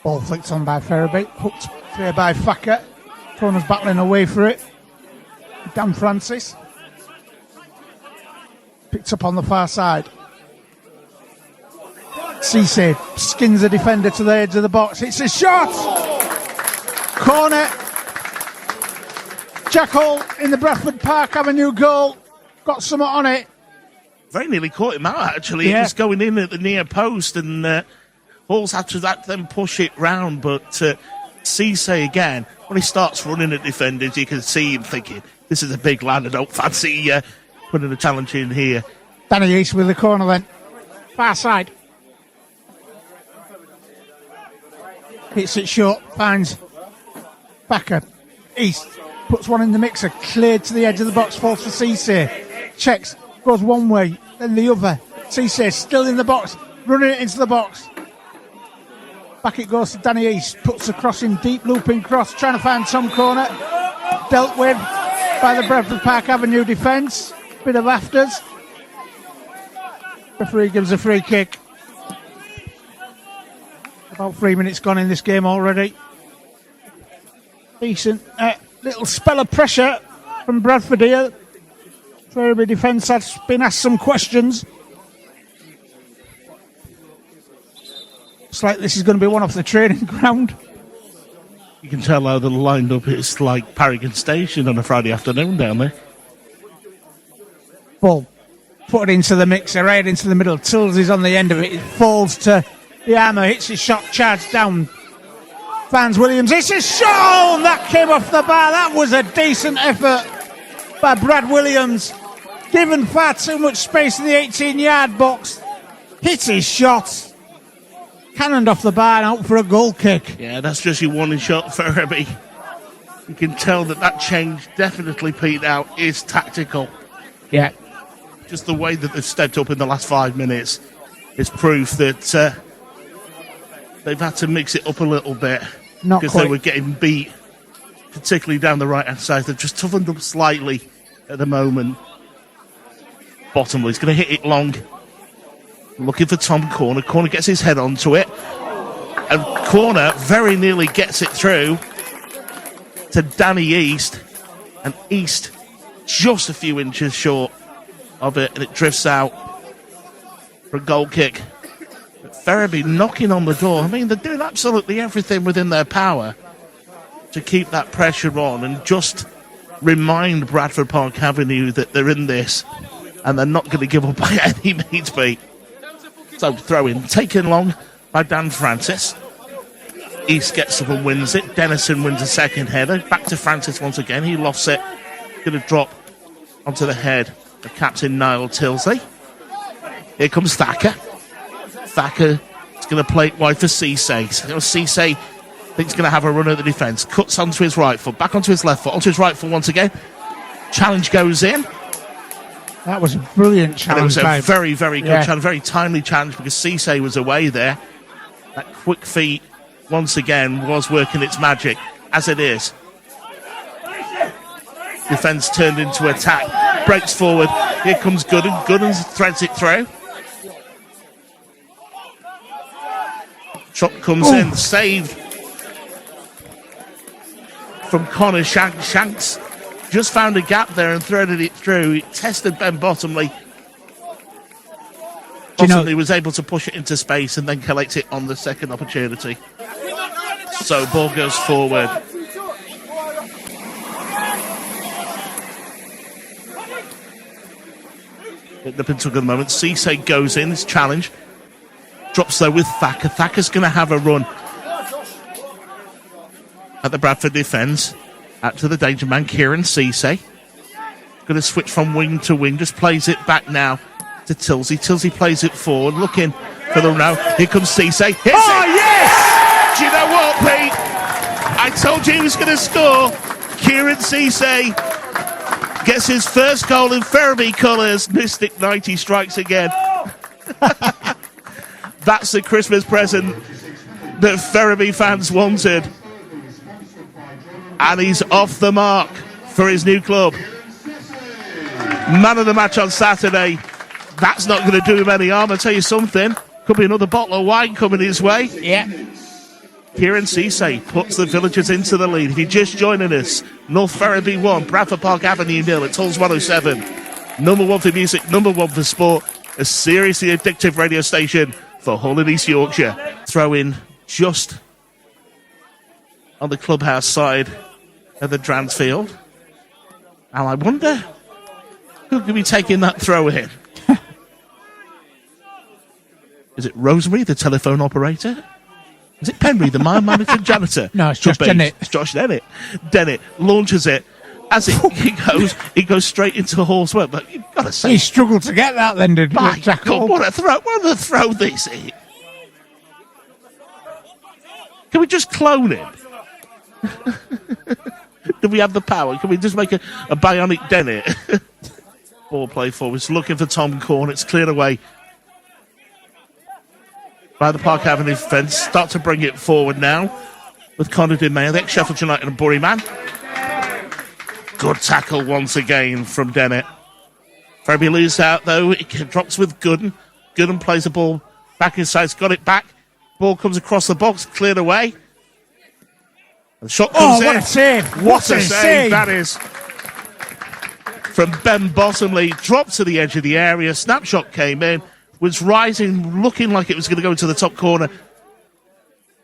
Ball flicked on by Ferriby. Hooked clear by Thacker. Corner's battling away for it. Dan Francis. Picked up on the far side. Ceesay skins a defender to the edge of the box. It's a shot! Corner. Jack Hall in the Bradford Park Avenue goal. Got something on it. Very nearly caught him out, actually. Yeah. It was going in at the near post, and Hall's had to then push it round. But Ceesay, again, when he starts running at defenders, you can see him thinking, this is a big lad, I don't fancy putting a challenge in here. Danny East with the corner then. Far side. Hits it short, finds Thacker. East puts one in the mixer, cleared to the edge of the box, falls for Ceesay. Checks, goes one way, then the other. Ceesay still in the box, running it into the box. Back it goes to Danny East, puts a cross in, deep looping cross, trying to find Tom Corner. Dealt with by the Bradford Park Avenue defence. Bit of afters. Referee gives a free kick. About 3 minutes gone in this game already. Decent little spell of pressure from Bradford here. Ferriby defence has been asked some questions. Looks like this is going to be one off the training ground. You can tell how they're lined up. It's like Paragon Station on a Friday afternoon down there. Ball put it into the mixer, right into the middle. Tilsey's on the end of it. It falls to the armour, hits his shot, charged down. Finds Williams. It's a shot! That came off the bar. That was a decent effort by Brad Williams. Given far too much space in the 18-yard box. Hits his shot. Cannoned off the bar and out for a goal kick. Yeah, that's just your warning shot for Ferriby. You can tell that change definitely, Pete, now is tactical. Yeah. Just the way that they've stepped up in the last 5 minutes is proof that they've had to mix it up a little bit. Not because quite. They were getting beat, particularly down the right-hand side. They've just toughened up slightly at the moment. Bottomley, he's going to hit it long. Looking for Tom Corner. Corner gets his head onto it. And Corner very nearly gets it through to Danny East. And East just a few inches short of it. And it drifts out for a goal kick. But Ferriby knocking on the door. I mean, they're doing absolutely everything within their power to keep that pressure on and just remind Bradford Park Avenue that they're in this and they're not going to give up by any means, Pete. So throw in, taken long by Dan Francis. East gets up and wins it. Dennison wins a second header. Back to Francis once again. He lost it. Going to drop onto the head of captain Niall Tilsey. Here comes Thacker. Thacker is going to play it wide for Ceesay. Ceesay thinks he's going to have a run at the defence. Cuts onto his right foot. Back onto his left foot. Onto his right foot once again. Challenge goes in. That was a brilliant challenge. And it was a very, very good challenge, very timely challenge because Ceesay was away there. That quick feet, once again, was working its magic, as it is. Defence turned into attack, breaks forward. Here comes Gooden. Gooden threads it through. Shot comes in, saved from Connor Shanks. Shanks just found a gap there and threaded it through. It tested Ben Bottomley. Bottomley was able to push it into space and then collect it on the second opportunity. So ball goes forward. Nipping took a moment. Ceesay goes in. His challenge drops there with Thacker. Thacker's going to have a run at the Bradford defence. Out to the danger man, Kieron Ceesay. Going to switch from wing to wing. Just plays it back now to Tilsey. Tilsey plays it forward, looking for the row. Here comes Ceesay. Hits it. Yes! Do you know what, Pete? I told you he was going to score. Kieron Ceesay gets his first goal in Ferriby colours. Mystic 90 strikes again. That's the Christmas present that Ferriby fans wanted. And he's off the mark for his new club. Man of the match on Saturday. That's not going to do him any harm. I'll tell you something. Could be another bottle of wine coming his way. Yeah. Kieron Ceesay puts the Villagers into the lead. If you're just joining us, North Ferriby 1, Bradford Park Avenue 0. It's Halls 107. Number 1 for music, number 1 for sport. A seriously addictive radio station for Hull and East Yorkshire. Throw in just on the clubhouse side of the Dransfield. And I wonder who could be taking that throw in. Is it Rosemary, the telephone operator? Is it Penry, the mine manager janitor? No, it's Josh Dennett. It's Josh Dennett. Dennett launches it. As it goes straight into Hall's work. But you've got to say, he struggled to get that then, did my Jack? God, what a throw this is. Can we just clone him? Do we have the power? Can we just make a bionic Dennett? Ball play forwards, looking for Tom Corn. It's cleared away by the Park Avenue fence. Start to bring it forward now with Connor DeMay, the ex-Sheffield United and Bury man. Good tackle once again from Dennett. Ferriby loses out though. It drops with Gooden. Gooden plays the ball back inside. He's got it back. Ball comes across the box, cleared away. The shot comes in. What a save! What a save that is. From Ben Bottomley, dropped to the edge of the area. Snapshot came in, was rising, looking like it was going to go into the top corner.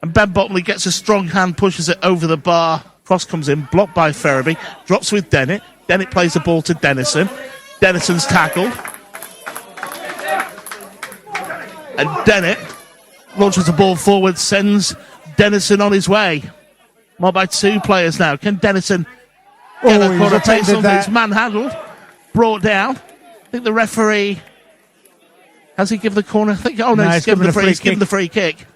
And Ben Bottomley gets a strong hand, pushes it over the bar. Cross comes in, blocked by Ferriby. Drops with Dennett. Dennett plays the ball to Dennison. Dennison's tackled. And Dennett launches the ball forward, sends Dennison on his way. More by 2 players now. Can Dennison get a corner? It's manhandled, brought down. I think the referee, has he given the corner? He's given the free kick.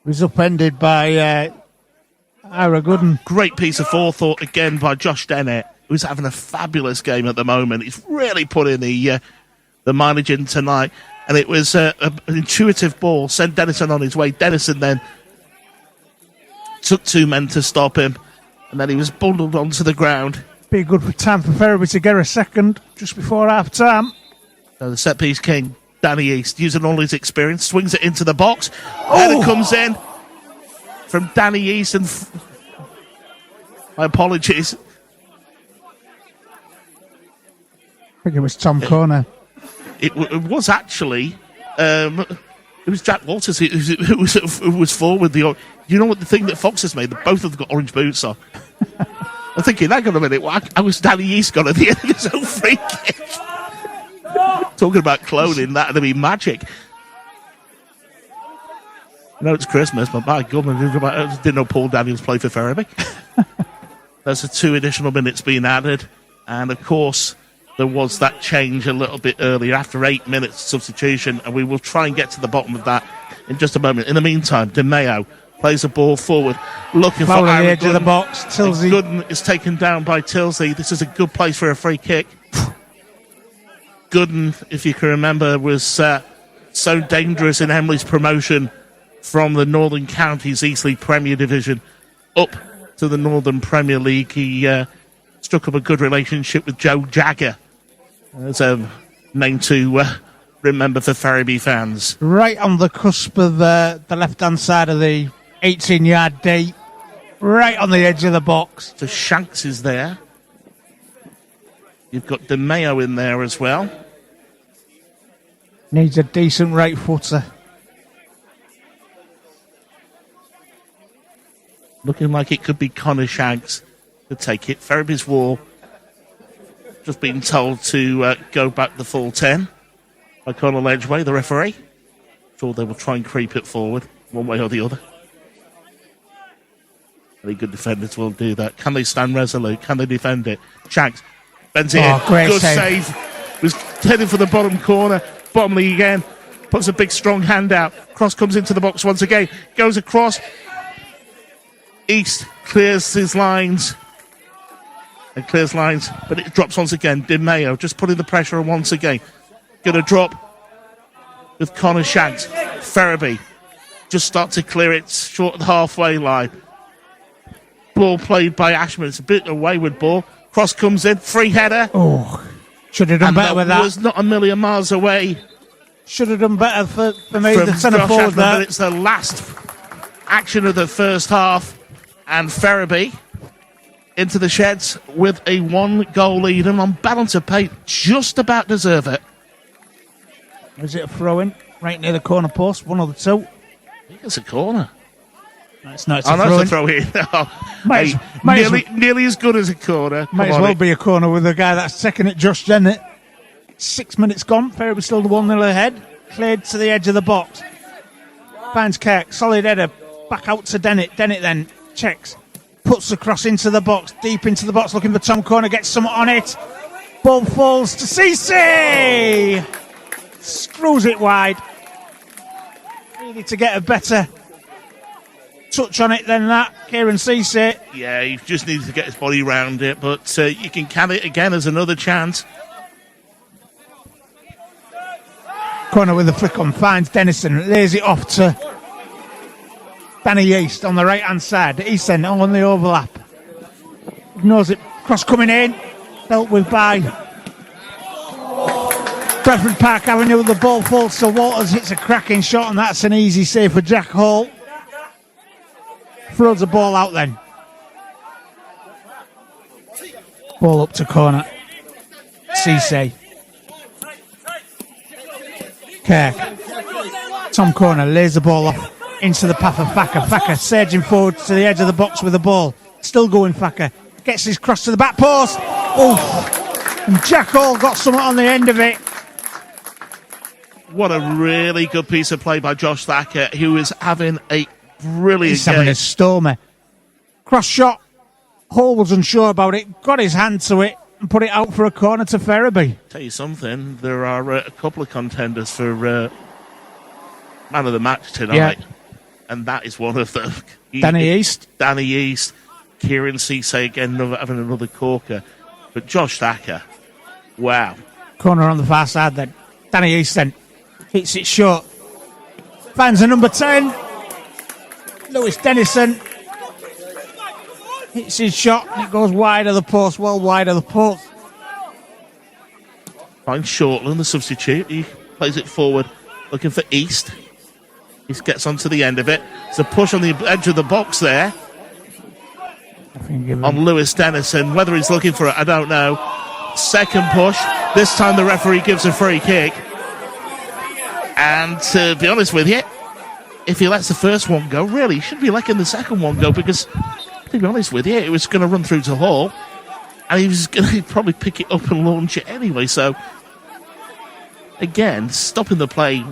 It was upended by Ira Gooden. Great piece of forethought again by Josh Dennett, who's having a fabulous game at the moment. He's really put in the mileage in tonight. And it was an intuitive ball, sent Dennison on his way. Dennison then took 2 men to stop him, and then he was bundled onto the ground. Be good for time for Ferriby to get a second just before half time. So the set piece king, Danny East, using all his experience, swings it into the box. Header comes in from Danny East, and my apologies. I think it was Tom Corner. It was actually, it was Jack Walters who was forward. You know what the thing that Fox has made? That both of them got orange boots on. I'm thinking, hang on a minute, I was Danny East gone at the end of his own free kick. Talking about cloning, that'd be magic. I know it's Christmas, but my God, I didn't know Paul Daniels played for Ferriby. There's 2 additional minutes being added, and of course, there was that change a little bit earlier after 8 minutes substitution, and we will try and get to the bottom of that in just a moment. In the meantime, DeMeo plays the ball forward, looking for the edge of the box. Tilsey. Gooden is taken down by Tilsey. This is a good place for a free kick. Gooden, if you can remember, was so dangerous in Emley's promotion from the Northern Counties East League Premier Division up to the Northern Premier League. He struck up a good relationship with Joe Jagger. There's a name to remember for Ferriby fans. Right on the cusp of the left-hand side of the 18-yard D. Right on the edge of the box. So Shanks is there. You've got DeMeo in there as well. Needs a decent right footer. Looking like it could be Connor Shanks to take it. Ferriby's wall just been told to go back the full 10 by Conor Ledgway, the referee. Sure they will try and creep it forward one way or the other. Any good defenders will do that. Can they stand resolute? Can they defend it? Shanks bends it in. Great good save. Was heading for the bottom corner. Bottomley again puts a big strong hand out. Cross comes into the box once again. Goes across. East clears his lines. And clears lines, but it drops once again. DeMeo just putting the pressure on once again. Going to drop with Connor Shanks. Ferriby just start to clear it short of the halfway line. Ball played by Ashman. It's a bit of a wayward ball. Cross comes in. Free header. Oh, should have done better with that. Was not a million miles away Should have done better for me, from the centre Josh forward Ashman, there. but it's the last action of the first half, and Ferriby into the sheds with a 1-goal lead, and on balance of pay, just about deserve it. Is it a throw-in? Right near the corner post, one of the two. I think it's a corner. No, it's not. It's Oh, a that's throw-in. a throw-in. Might Nearly as good as a corner. Might Come as on, well it- be a corner with the guy that's taking it, Josh Dennett. 6 minutes gone. Ferriby still the 1-0 ahead. Cleared to the edge of the box. Finds Kirk. Solid header. Back out to Dennett. Dennett then checks. Puts the cross into the box. Deep into the box. Looking for Tom Corner. Gets some on it. Ball falls to Ceesay. Screws it wide. Needed to get a better touch on it than that. Kieron Ceesay. Yeah, he just needs to get his body round it, but you can count it again as another chance. Corner with a flick on, finds Dennison, lays it off to Danny East on the right hand side. East then on the overlap. Ignores it, cross coming in, dealt with by Bradford Park Avenue. The ball falls to Walters, hits a cracking shot, and that's an easy save for Jack Hall. Throws the ball out then. Ball up to corner. Ceesay. Kirk. Tom Corner lays the ball off into the path of Thacker. Thacker surging forward to the edge of the box with the ball. Still going Thacker. Gets his cross to the back post. Oh! And Jack Hall got something on the end of it. What a really good piece of play by Josh Thacker, who is having a brilliant He's having game. a stormer. Cross shot. Hall was unsure about it. Got his hand to it and put it out for a corner to Ferriby. Tell you something, there are a couple of contenders for man of the match tonight, and that is one of them. Danny East. Danny East, Kieron Ceesay again having another corker, but Josh Thacker, wow. Corner on the far side then. Danny East then hits it short. Finds the number 10. Lewis Dennison hits his shot and it goes wide of the post, well wide of the post. Finds Shortland, the substitute. He plays it forward, looking for East. He gets onto the end of it. It's a push on the edge of the box there on Lewis Dennison. Whether he's looking for it, I don't know. Second push. This time the referee gives a free kick. And to be honest with you, if he lets the first one go, really, he should be letting the second one go, because to be honest with you, it was going to run through to Hall and he was going to probably pick it up and launch it anyway. So again, stopping the play,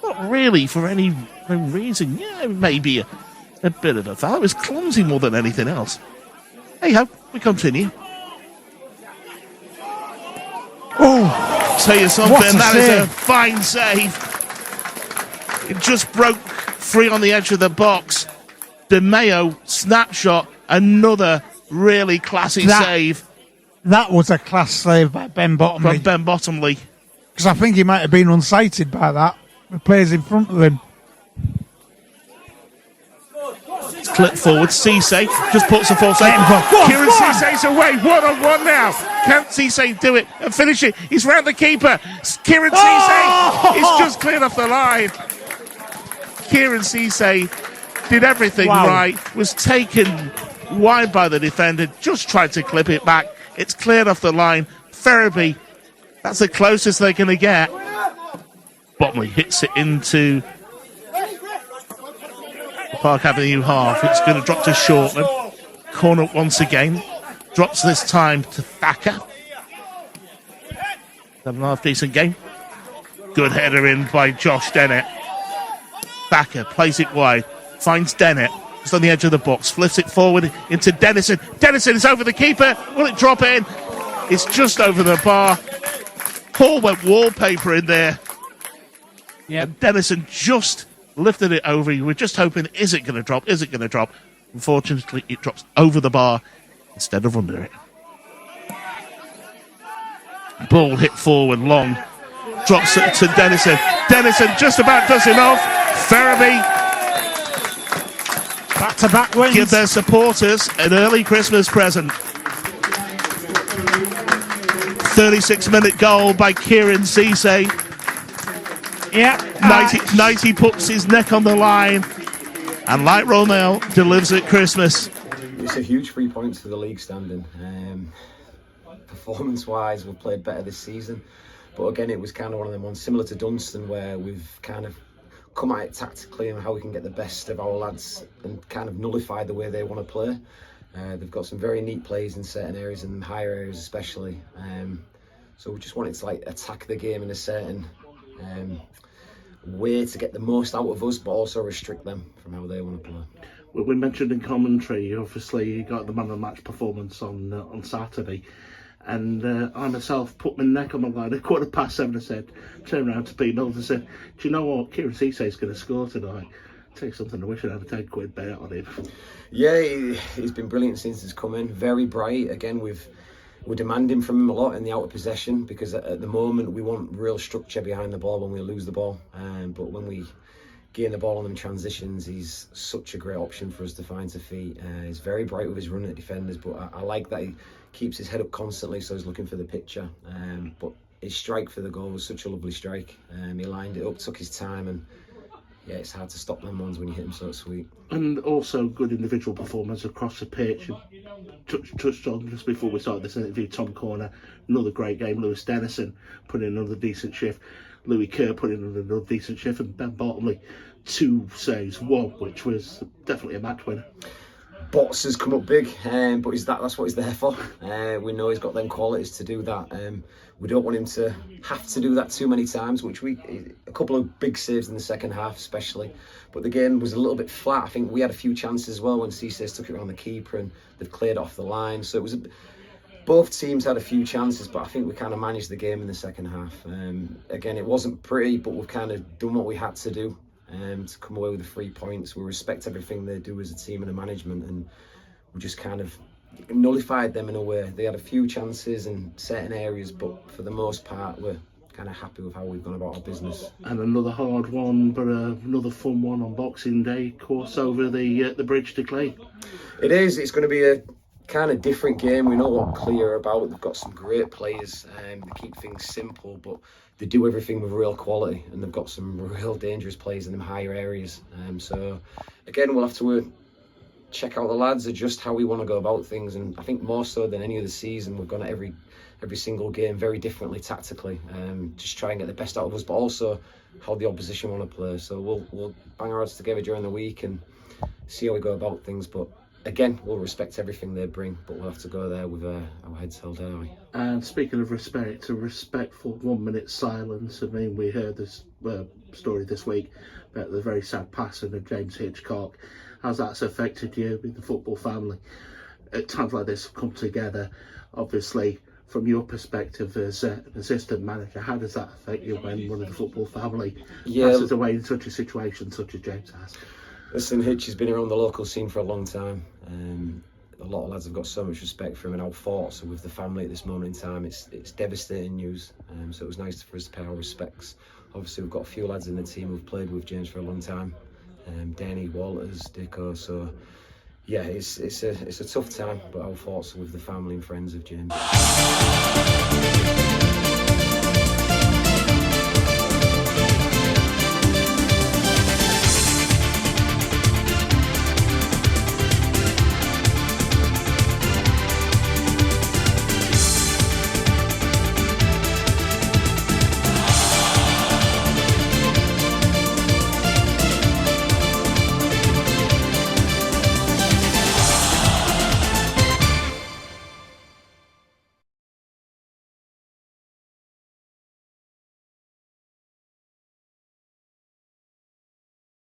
not really for any reason. Yeah, maybe a bit of a foul. It was clumsy more than anything else. Hey ho, we continue. Oh, Tell you something, what a that is a save. fine save. It just broke free on the edge of the box. DeMeo, snapshot, another really classy save that was a class save by Ben from Bottomley. Ben Bottomley. Because I think he might have been unsighted by that. The players in front of him. It's clipped forward. Ceesay just puts a false Let him go. Go on, Kieron go on. Ceesay's away. 1-on-1 now. Can Ceesay do it and finish it? He's round the keeper. Kieron Ceesay is just cleared off the line. Kieron Ceesay did everything right. Was taken wide by the defender. Just tried to clip it back. It's cleared off the line. Ferriby, that's the closest they're going to get. Bottomley hits it into the Park Avenue half. It's going to drop to Shortland. Corner once again. Drops this time to Thacker. 7.5 decent game. Good header in by Josh Dennett. Thacker plays it wide. Finds Dennett. Just on the edge of the box. Flips it forward into Dennison. Dennison is over the keeper. Will it drop in? It's just over the bar. Hall went wallpaper in there. Yep. And Dennison just lifted it over. You were just hoping, is it going to drop? Is it going to drop? Unfortunately, it drops over the bar instead of under it. Ball hit forward long. Drops it to Dennison. Dennison just about does enough. Ferriby Back-to-back wins. give their supporters an early Christmas present. 36-minute goal by Kieron Ceesay. Yeah. 90 puts his neck on the line, and like Romeo, delivers at Christmas. It's a huge 3 points for the league standing. Performance-wise, we've played better this season, but again, it was kind of one of them ones similar to Dunston, where we've kind of come at it tactically and how we can get the best of our lads and kind of nullify the way they want to play. They've got some very neat plays in certain areas and higher areas especially. So we just wanted to like attack the game in a certain way to get the most out of us, but also restrict them from how they want to play. Well, we mentioned in commentary, obviously, you got the man of the match performance on Saturday. And I myself put my neck on the line at 7:15. I said, turned around to Pete Mills and said, do you know what? Kieron Ceesay is going to score tonight. Tell you something, I wish I'd have a £10 bet on him. Yeah, he's been brilliant since he's come in. Very bright. Again, we're demanding from him a lot in the out of possession, because at the moment we want real structure behind the ball when we lose the ball. But when we gain the ball on them transitions, he's such a great option for us to find to feet. He's very bright with his run at defenders, but I like that he keeps his head up constantly, so he's looking for the picture. But his strike for the goal was such a lovely strike. He lined it up, took his time, and yeah, it's hard to stop them ones when you hit them so sweet. And also good individual performance across the pitch. Touched on just before we started this interview, Tom Corner, another great game. Lewis Dennison put in another decent shift. Louis Kerr put in another decent shift, and Ben Bottomley 2 saves, 1, which was definitely a match winner. Bots has come up big, but that's what he's there for. We know he's got them qualities to do that. We don't want him to have to do that too many times, a couple of big saves in the second half especially, but the game was a little bit flat. I think we had a few chances as well when Ceesay took it around the keeper and they've cleared off the line, so it was both teams had a few chances, but I think we kind of managed the game in the second half. Again, it wasn't pretty, but we've kind of done what we had to do to come away with the 3 points. We respect everything they do as a team and a management, and we just kind of nullified them in a way. They had a few chances in certain areas, but for the most part, we're kind of happy with how we've gone about our business. And another hard one, but another fun one on Boxing Day, course over the bridge to Clay. It is. It's going to be a kind of different game. We know what Clay are about. They've got some great players. They keep things simple, but they do everything with real quality, and they've got some real dangerous players in them higher areas. So again, we'll have to check out the lads, adjust how we want to go about things, and I think more so than any other season, we've gone at every single game very differently tactically, just try and get the best out of us, but also how the opposition want to play. So we'll bang our heads together during the week and see how we go about things, but again, we'll respect everything they bring, but we'll have to go there with our heads held high. And speaking of respect, a respectful 1 minute silence. I mean, we heard this story this week about the very sad passing of James Hitchcock. How's that affected you with the football family? At times like this come together, obviously, from your perspective as an assistant manager, how does that affect you when one of the football family passes away in such a situation such as James has? Listen, Hitch has been around the local scene for a long time. A lot of lads have got so much respect for him, and our thoughts are with the family at this moment in time. It's devastating news, so it was nice for us to pay our respects. Obviously, we've got a few lads in the team who've played with James for a long time. Denny, Walters, Dicko, so yeah, it's a tough time, but our thoughts are with the family and friends of James.